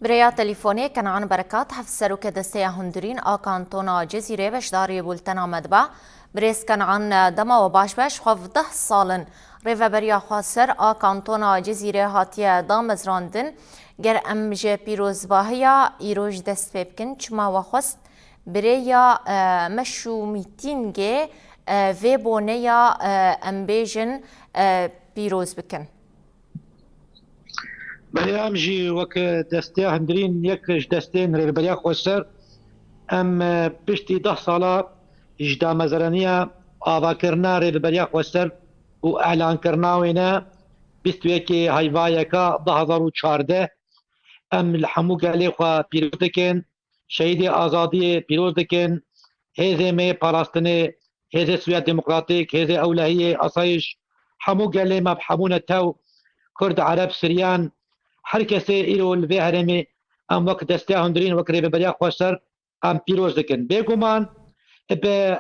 بریا تليفوني كان عن بركات حفظ سروك دستيا هندرين كانتونا جزيرة بشداري بولتنا مدبع بريس كان عن دما وباش خفضه صالن ريفا بريا خاسر كانتونا جزيرة هاتيا دامز راندن گر ام جي بيروز باهيا ايروج دست بيبكن چما وخست بريا مشو ميتينجي في بونيا ام بيجن بيروز بكن بريام جي وك دستيا هندرين يكرش دستين ريبريا خوسر ام بشتي 10 صالة جدا مزرانية آوا كرنا ريبريا خوسر و اعلان كرنا وينا بستويكي هايفايكا 2014 ام الحمو قالي خوا بيروز دكن شهيدي آزادي بيروز دكن هذا مي باراستني هذا سويا ديمقراطيك هذا أولهية أصايش حمو قالي ما بحمونا تو كرد عرب سريان هر کسی ایرو الوی هرمی ام وقت دسته هندرین وقت ریب بریا خوشتر ام پیروز دکن بگمان به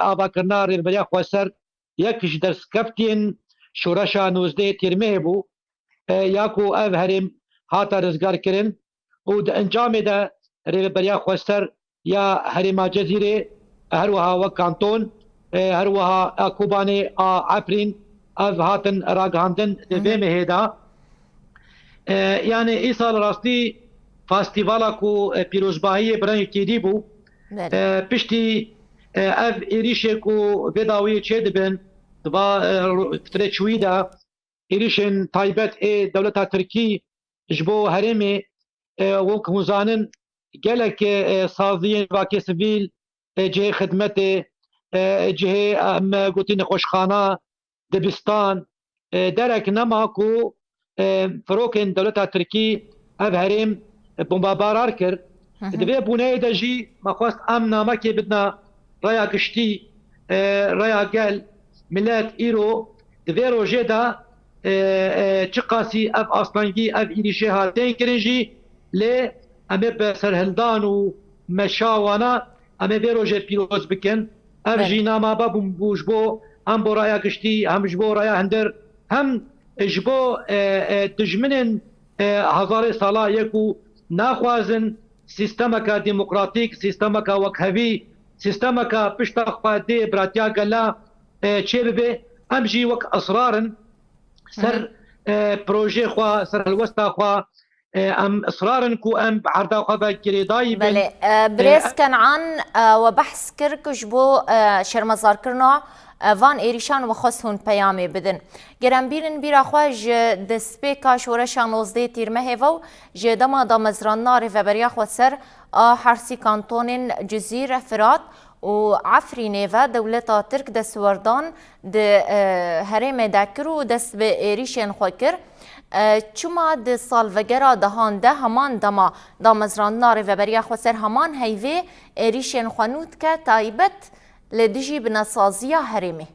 آوا کرنا ریب بریا خوشتر یکش در سکفتین شورشا 19 تیرمه بو یاکو او هرم هاتا رزگار کرن و در انجام ده ریب بریا خوشتر یا هرما جزیره هر وها وکانتون هر وها کوبانی عفرین او هاتن راگهاندن دوی مهدا يعني إيصال راستي فاستيفالا كو بيروزباهي براني كيدي بو بشتي اف إريشي كو بداوية چه دبا فترة شويدا إريشن تايبت دولتا تركي جبو هرمي وك مزانن قالك سازيين باكي سبيل جهة خدمته جهة قوتين خوشخانة دبستان درك نماكو فروكن دولتا تركي اف هرم بومبارار كر دبي بوناي دجي ما خواست امنا ما كي بدنا رايا قشتي رايا قال ملات ايرو دبي روجيدا تشقاسي اف اصلانجي اف ايريشي هاتين كرنجي لي امي بسرهلدان ومشاوانا امي بيروجي بيروز بكن اف جينا ما بابم بوجبو هم بو رايا قشتي هم جبو رايا هندر هم جبو دجمنن هزار سالا یکو ناخوازن سیستمکا ديمقراطيك سیستمکا وکهوی سیستمکا پشتا خواده براتیا گلا چه ببه ام جی وک اصرارن سر پروژه خوا سر الوستا خوا ام اصرارن كو ام عرضا خوا كريداي بله بريس كان عن وبحث كرك جبو شرمزار كرنا وان ایریشان و خواست هون پیامی بدن گرم بیرن بیرا خواج دسپی کا شورشان وزده تیرمه هیو جدما دا مزران ناری و بریا خود سر حرسی کانتونین جزیر فرات و عفرینه و دولتا ترک دست وردان ده هرم دکرو دست به ایریشن خواه کر چما ده سال وگرا دهان ده همان دما دا مزران ناری و بریا خود سر همان هیوه ایریشن خوانود که تایبت لدجي بنصازية هرمي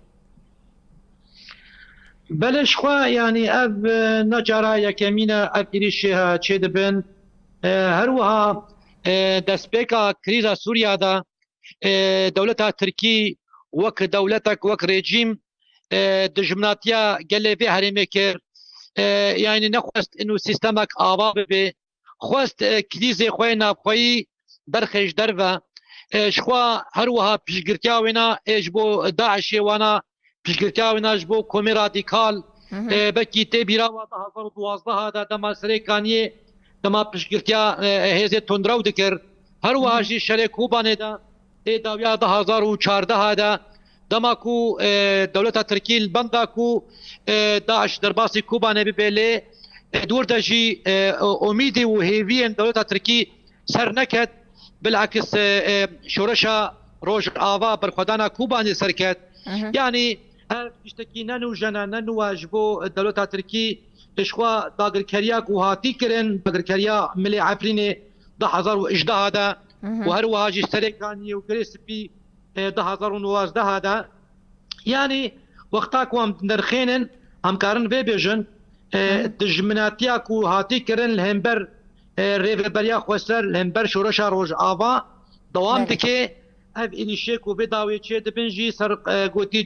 بلش خوا يعني اب نجارا يكمينا اب إريشيها چه دبن هروها دسبيكا كريزا سوريا دا دولتا تركي وك دولتك وك ريجيم دجمناتيا قال في هرمي كير يعني نخواست انه سيستمك آباب بي خواست كريزي خوينا خوي برخش درفا شخوا هروها پیشگرتیا وینا اجبو داعش وانا پیشگرتیا وینا اجبو کومی رادیکال بکی تی بیرا و 2012 هذا دما سریکانی دما پیشگرتیا هزه تندرو دکر هروها جی شرک کوبانه دا تی داویا 2014 هذا دما کو دولت ترکیه البندا کو داعش درباسی کوبانه ببله دور دجی امیدی و هیوین دولت ترکیه سر نکد بالعكس شورشا روج آوا برخدانا كوباني سركت يعني اشتكي نانو جنا نانو واجبو دولتا تركي تشخوا داغر كرياك وهاتي كرن داغر كريا ملي عفريني 2011 هذا وهرو هاجي سريكاني وكريسبي 2012 هذا يعني وقتاك وام نرخينن هم كارن في بيجن دجمناتياك وهاتي كرن الهمبر ریو بریا خوستر لهمبر شورشا روج آوا دوام دکه اف اینیشه کو بداوی چه دبنجی سر گوتی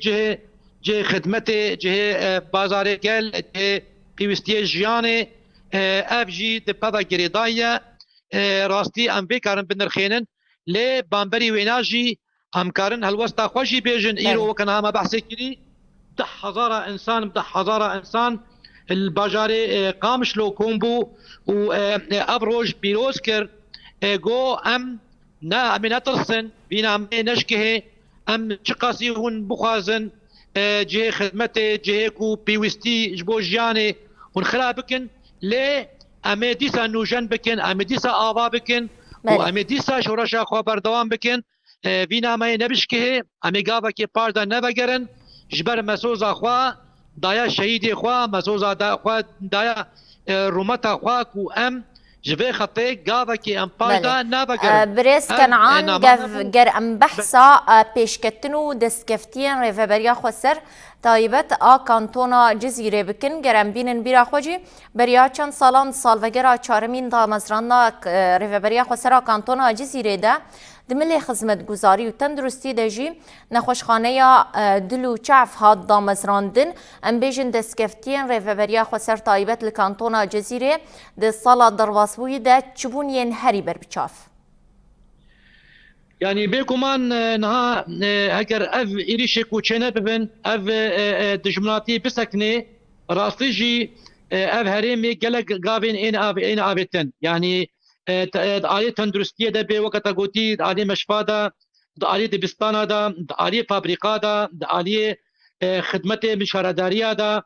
جه خدمت جه بازار گل جه پیوستی جیانه اف جی د پاوا گریدایه راستی ام بکارن بنرخینن لی بامبری ویناجی همکارن هلوستا خوشی بیجن ایرو وکن هما بحثی کری 10,000 انسان 10,000 انسان الباجاري قامش لو كومبو وابروج بيروز كر جو ام نا من اترسن بينا ام نشكه ام تشقاسي هون بخازن جه خدمته جهكو بيوستي جبو جياني ونخرابكن لي ام ديسا نوجن بكن ام ديسا آوا بكن وام ديسا شورشا خو بردوام بكن بينا ما نبشكه ام غاوا كي باردا نبگرن جبر مسوزا خوا دایا شهید خوا مسوزا دا خوا دایا رومتا خوا کو ام جبه خطه گاوا کی ام پایدا نابگر بريس كنعان گر ام بحثا پیشکتنو دسکفتین ریفبریا خسر تایبت کانتونا جزیره بکن گرم بینن بیرا خوجی بریا چند سالان سالوگر چارمین دا مزرانا ریفبریا خسر کانتونا جزیره ده دملی خدمت گزاری و تندرستی دجی نخوشخانه یا دلو چعف هاد دامزراندن ام بیجن دسکفتین ریفبریا خسر تایبت لکانتونا جزیره ده سالا درواسبوی ده چبون ین هری بر بچاف يعني بيكمان نها هكر اف إريشك وشنا ببن اف دجمناتي بسكني راستيجي اف هريمي قلق قابين این آبتن يعني آلي تندرستية ده بي وقتا قوتي آلي مشفا ده آلي دبستانا ده آلي فابريقا ده آلي خدمت مشاردارية ده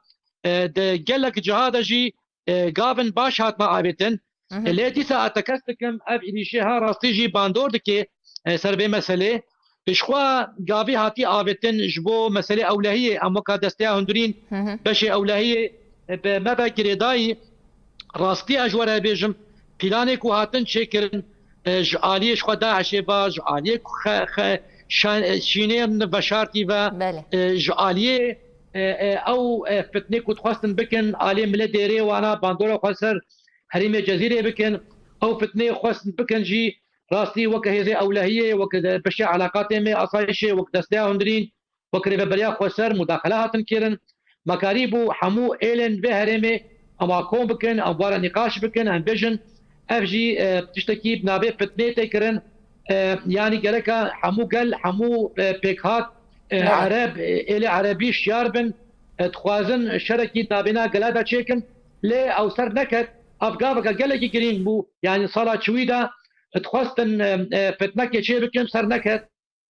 قلق جهاده جي قابن باش هات ما آبتن اللي ديسا اتكستكم اف إريشها راستيجي باندور دكي سر به مسئله بشخوا گاوی هاتی آوتن جبو مسئله اولهیه اما که دسته هندرین بشه اولهیه به مبا گریدایی راستی اجواره بیجم پیلانه که هاتن چکرن جعالیه شخوا داعشه با جعالیه شینین و شارتی و جعالیه او فتنه که تخواستن بکن آلی مله دیره وانا باندورا خواستر حریم جزیره بکن او فتنه خواستن بکن جی راستي وك هذه أولهية وك بشع علاقاتهم أصايشة وك دستيا هندرين وك ريبريا خوسر مداخلات كيرن مكاريبو حمو إيلن بهرمي أما كون بكن أموار نقاش بكن أن بيجن أف جي بتشتكي بنابي فتنة كرن يعني جركا حمو قل حمو بيكهات عرب إلى عربي شياربن تخوازن شركي نابنا قلادا تشيكن لي أو سر نكت أفقابك قلقي كرين بو يعني صلاة شويدة تخواستن فتنك شيء بكم سر نكت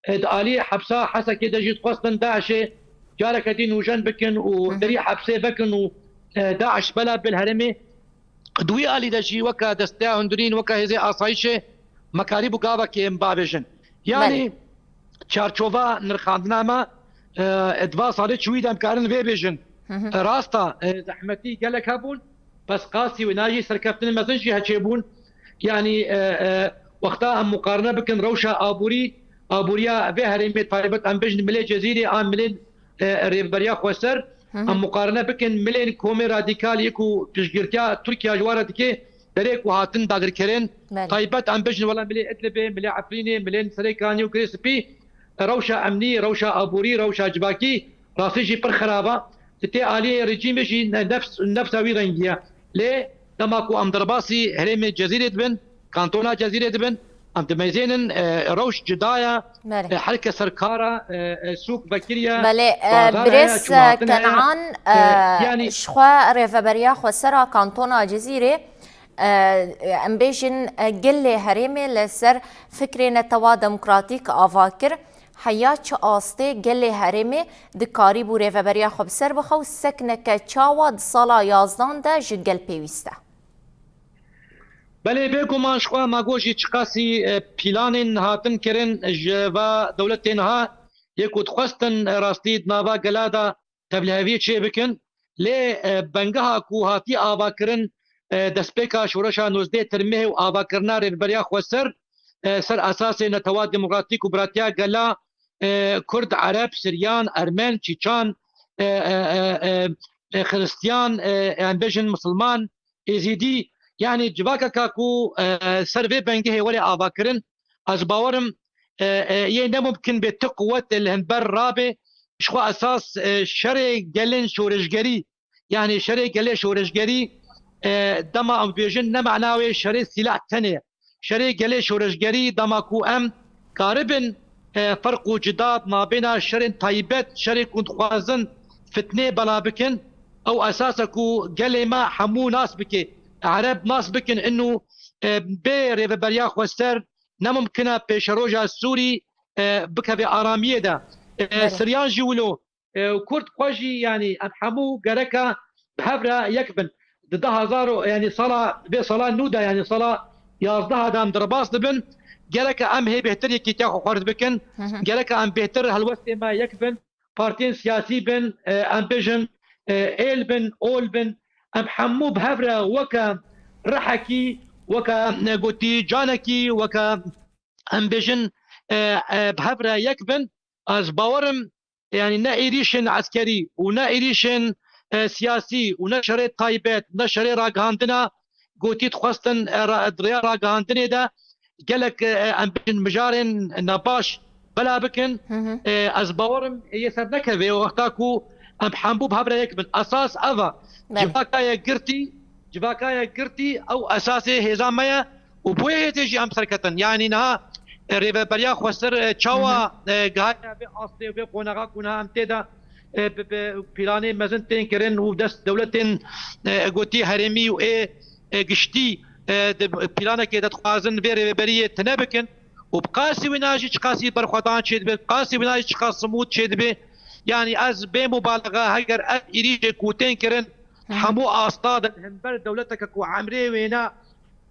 آلي حبسا حسا كده جي تخواستن داعشة جارك دي نوجن بكن ودري حبسة بكن وداعش بلا بالهرمي دوي آلي دجي وكا دستيا هندرين وكا هزي آسايشة مكاريبو قاوة كي مبابجن يعني چارچوبا نرخاندنا ما ادوا صالي شويدا مكارن بيبجن راستا زحمتي قالك هبون بس قاسي وناجي سركفتن مزنجي هتشيبون يعني وقتها مقارنه بكن روشا ابوريا بهرمي طيبت ام بجن ملي جزيره ام ملي ريبريا خوسر ام مقارنه بكن ملي كومي راديكال يكو تشجيرتيا تركيا جواره دكي دريك وهاتن داغر كرين طيبت ام بجن ولا ملي ادلبي ملي عفريني ملي سريكاني وكريسبي روشا امني روشا ابوري روشا جباكي راسيجي بر خرابه تتي علي رجيم جي نفس رنجيه ليه تماكو ام درباسي هرمي جزيره بن كانتونا جزيره بن ام تميزين روش جدايا حركه سركاره سوق بكريا بله بريس كنعان يعني شخوا ريفبريا خسرا كانتونا جزيره ام بيجن قلي هرمي لسر فكرنا توا ديمقراطيك افاكر حيات آسته گل هرمه دکاری بو ریفبریا خوب سر بخو سکنه چاواد سالا 11 ده جگل پیوسته بله بگو من شخوا ماگوشی چقاسی پیلان هاتن کرن و دولتین ها یکو تخواستن راستید ناوا گلادا تبلیغی چه بکن لی بنگه ها کو هاتی آوا کرن دسپیکا شورشا 19 ترمه و آوا کرنا ریفبریا خو سر اساس نتوا ديمقراطيك وبراتيا قلا كرد عرب سريان ارمن تشيشان خريستيان امبيجن مسلمان ازيدي يعني جباكا كاكو سرفي بنجي ولي افاكرن از باورم يه ممكن بتقوه الهنبر رابي شخو اساس شري قلن شورشجري يعني شري قلن شورشجري دما ام بيجن نمعناوي شري سلاح تانية شري قلي شورشگري دما كو ام قاربن فرق وجداد ما بين شري طيبات شري كنت خوازن فتنه بلا بكن او اساسا كو قلي ما حمو ناس بكي عرب ناس بكن انه بير بريا خوستر نممكن بيشروجا السوري بك بآرامية دا سريان جولو كرد خوجي يعني حمو قركا بهفرة يكبن ده هزارو يعني صلاة بصلاة نودا يعني صلاة يازدها دام درباس دبن قالك ام هي بهتر يكي تاخو خارج بكن قالك ام بهتر هالوقت ما يكبن بارتين سياسي بن ام بيجن ايل بن اول بن ام حمو بهفرة وكا رحكي وكا قوتي جانكي وكا ام بيجن بهفرة يكبن از باورم يعني نائريشن عسكري ونائريشن سياسي ونشر طيبات نشر راقاندنا قوتي تخواستن دريا راقاندنا دا قالك ام بيجن مجارن نباش بلا بكن از باورم يسر نكبه وقتاكو ام حنبو بهفرة يكبن اساس اذا جباكايا قرتي او اساسي هزامية وبويه تجي ام سركتن يعني نها ريبه بريا خوستر چاوا گایا به اصلی به قونغا کنها ام تدا بلانه مزن تن کرن و دست دولتن گوتی هرمی و گشتي بلانه کې د خوازن به بریه تنبکن وبقاسي وناجي قاسي برخدان شد به قاسي وناجي قاسموت شد به يعني از به مبالغه هگر اريج کوتن کرن حمو استاد هنبر دولتك کو عمري وینا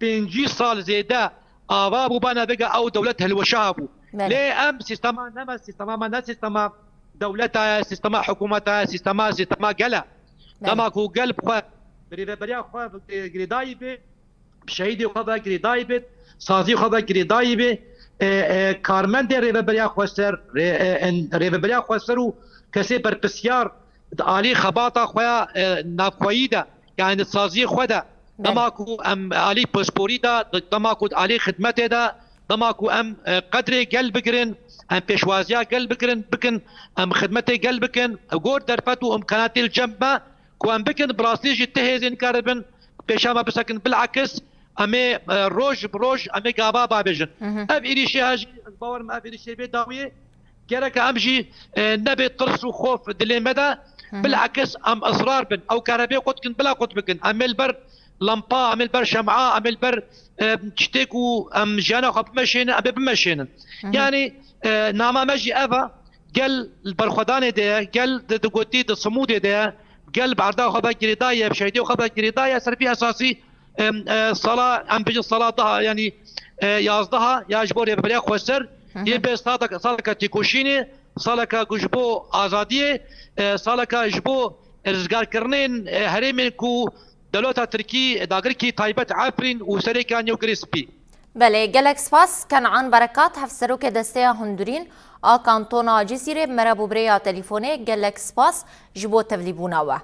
5 سال زياده آوابو بانا بقى او دولتها الوشابو ليه ام سيستما نما سيستما ما سيستما دولتها سيستما حكومتها سيستما قلا دما كو قلب خو بريا خو غريدايبه شهيدي خو غريدايبه سازي خو غريدايبه كارمند ريبريا خوستر ريبريا خوسترو كسي بربسيار علي خباطه خو نافويدا يعني سازي خدا دماكو ام علي باسبوري دا دماكو علي خدمته دا دماكو ام قدري قلب بكرن ام بيشوازيا قلب بكرن بكن ام خدمته قلب بكن غور درفتو امكانات الجنبه كو ام بكن براسليج تهزين كاربن بيشاما بسكن بالعكس امي روج بروج امي قابا بابجن اب اريشي هاجي باور ما اريشي بيداوي كرك امجي نبي طرس وخوف دلي مدى بالعكس ام اصرار بن او كهرباء قد بلا قد بكن ام البر لمبا عمل بر شمعة عمل بر تشتكو ام جانا خب مشينا ابي بمشينا يعني نعم مجي افا قال البرخدان ده قال دقوتي الصمود ده قال بعرضه خبا جريدايه بشيدي خبا جريدايه صار في اساسي صلاه ام بيجي الصلاه يعني يازدها يا جبور يا بريا خوسر يبي صادق تيكوشيني صالك جبو ازاديه صالك جبو رزقار كرنين هرمين كو دولتا تركي داغركي تايبت عفرين وسريكان يوكريسبي بله گلک سپاس کنعان برکات هفسروک دسته هندورین آ کانتونا جزیره مرابو بریا تلیفونه گلک سپاس جبو تبلیبونا و